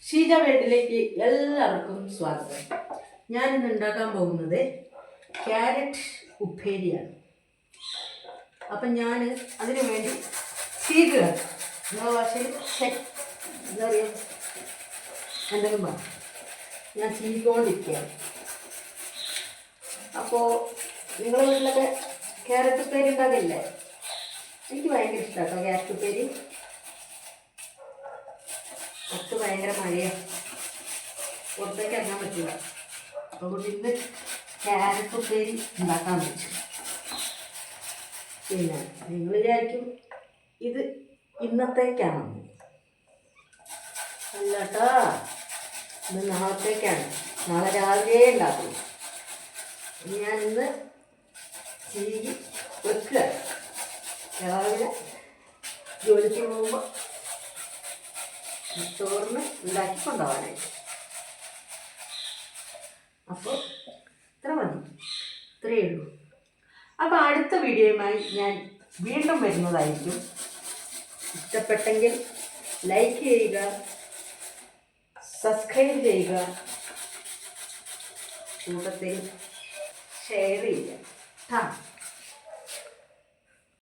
ഷീജ വേഡിലേക്ക് എല്ലാവർക്കും സ്വാഗതം. ഞാനിന്ന് ഉണ്ടാക്കാൻ പോകുന്നത് ക്യാരറ്റ് ഉപ്പേരിയാണ്. അപ്പം ഞാൻ അതിനു വേണ്ടി ചീകുക, നിങ്ങളുടെ ഭാഷയിൽ എന്താ പറയുക, എന്തെങ്കിലും പറ, ഞാൻ ചീകൊണ്ടിരിക്കുകയാണ്. അപ്പോൾ നിങ്ങളുടെ വീട്ടിലൊക്കെ ക്യാരറ്റ് ഉപ്പേരി ഉണ്ടാകില്ലേ? എനിക്ക് ഭയങ്കര ഇഷ്ടമാണ് കേട്ടോ ക്യാരറ്റ് ഉപ്പേരി. പുറത്ത് ഭയങ്കര മഴയാണ്, പുറത്തേക്ക് ഇറങ്ങാൻ പറ്റില്ല. അപ്പോൾ ഇന്ന് ക്യാരറ്റ് ഉപ്പേരി ഉണ്ടാക്കാൻ വെച്ചു. പിന്നെ നിങ്ങൾ വിചാരിക്കും ഇത് ഇന്നത്തേക്കാണ്. അല്ല കേട്ടോ, ഇത് നാളത്തേക്കാണ്. നാളെ രാവിലെ ഉണ്ടാക്കുന്നു. ഞാനിന്ന് ചീകി വെക്കുക, രാവിലെ ജോലിക്ക് പോകുമ്പോൾ ചോറിന് ഉണ്ടാക്കി കൊണ്ടുപോകാനായിട്ട്. അപ്പോൾ ഇത്ര മതി, ഇത്രയേ ഉള്ളൂ. അപ്പോൾ അടുത്ത വീഡിയോയുമായി ഞാൻ വീണ്ടും വരുന്നതായിരിക്കും. ഇഷ്ടപ്പെട്ടെങ്കിൽ ലൈക്ക് ചെയ്യുക, സബ്സ്ക്രൈബ് ചെയ്യുക, കൂട്ടത്തിൽ ഷെയർ ചെയ്യുക.